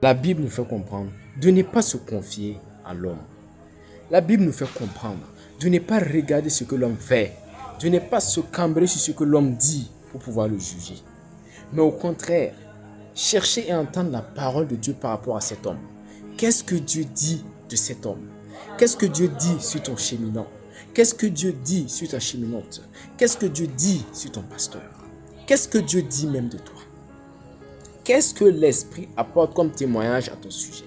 La Bible nous fait comprendre de ne pas se confier à l'homme. La Bible nous fait comprendre de ne pas regarder ce que l'homme fait, de ne pas se cambrer sur ce que l'homme dit pour pouvoir le juger. Mais au contraire, chercher et entendre la parole de Dieu par rapport à cet homme. Qu'est-ce que Dieu dit de cet homme? Qu'est-ce que Dieu dit sur ton cheminant? Qu'est-ce que Dieu dit sur ta cheminante? Qu'est-ce que Dieu dit sur ton pasteur? Qu'est-ce que Dieu dit même de toi? Qu'est-ce que l'Esprit apporte comme témoignage à ton sujet?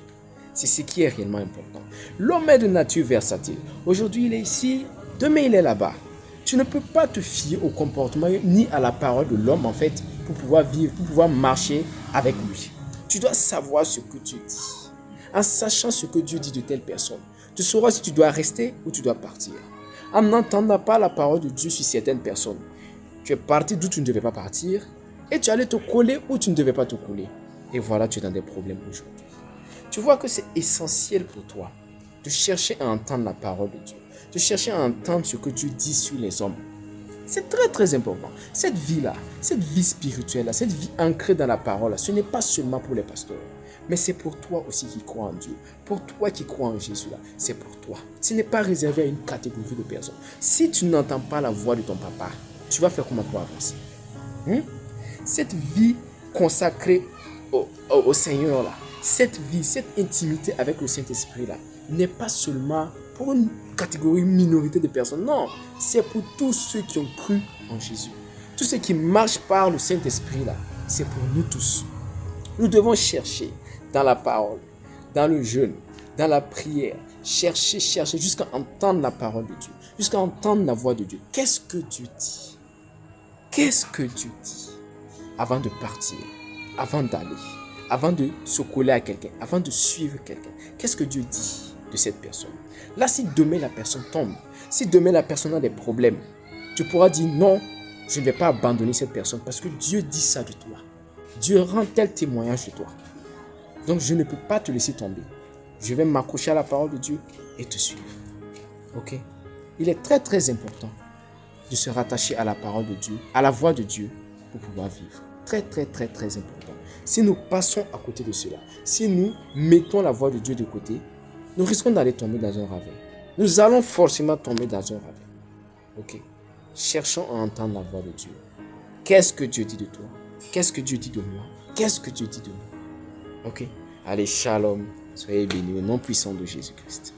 C'est ce qui est réellement important. L'homme est de nature versatile. Aujourd'hui, il est ici, demain, il est là-bas. Tu ne peux pas te fier au comportement ni à la parole de l'homme, en fait, pour pouvoir vivre, pour pouvoir marcher avec lui. Tu dois savoir ce que Dieu dit. En sachant ce que Dieu dit de telle personne, tu sauras si tu dois rester ou tu dois partir. En n'entendant pas la parole de Dieu sur certaines personnes, tu es parti d'où tu ne devais pas partir et tu allais te coller où tu ne devais pas te coller. Et voilà, tu es dans des problèmes aujourd'hui. Tu vois que c'est essentiel pour toi de chercher à entendre la parole de Dieu, de chercher à entendre ce que Dieu dit sur les hommes. C'est très très important. Cette vie-là, cette vie spirituelle-là, cette vie ancrée dans la parole, ce n'est pas seulement pour les pasteurs, mais c'est pour toi aussi qui crois en Dieu, pour toi qui crois en Jésus-là, c'est pour toi. Ce n'est pas réservé à une catégorie de personnes. Si tu n'entends pas la voix de ton papa, tu vas faire comment pour avancer? Cette vie consacrée au Seigneur là, cette vie, cette intimité avec le Saint-Esprit là, n'est pas seulement pour une catégorie, une minorité de personnes. Non, c'est pour tous ceux qui ont cru en Jésus. Tous ceux qui marchent par le Saint-Esprit là, c'est pour nous tous. Nous devons chercher dans la parole, dans le jeûne, dans la prière, chercher jusqu'à entendre la parole de Dieu, jusqu'à entendre la voix de Dieu. Qu'est-ce que Dieu dit? Qu'est-ce que Dieu dit? Avant de partir, avant d'aller, avant de se coller à quelqu'un, avant de suivre quelqu'un. Qu'est-ce que Dieu dit de cette personne? Là, si demain la personne tombe, si demain la personne a des problèmes, tu pourras dire non, je ne vais pas abandonner cette personne parce que Dieu dit ça de toi. Dieu rend tel témoignage de toi. Donc, je ne peux pas te laisser tomber. Je vais m'accrocher à la parole de Dieu et te suivre. Ok? Il est très très important de se rattacher à la parole de Dieu, à la voix de Dieu pour pouvoir vivre. Très très très très important. Si nous passons à côté de cela, si nous mettons la voix de Dieu de côté, nous risquons d'aller tomber dans un ravin. Nous allons forcément tomber dans un ravin. Ok? Cherchons à entendre la voix de Dieu. Qu'est-ce que Dieu dit de toi? Qu'est-ce que Dieu dit de moi? Qu'est-ce que Dieu dit de nous? Ok? Allez, shalom. Soyez bénis au nom puissant de Jésus-Christ.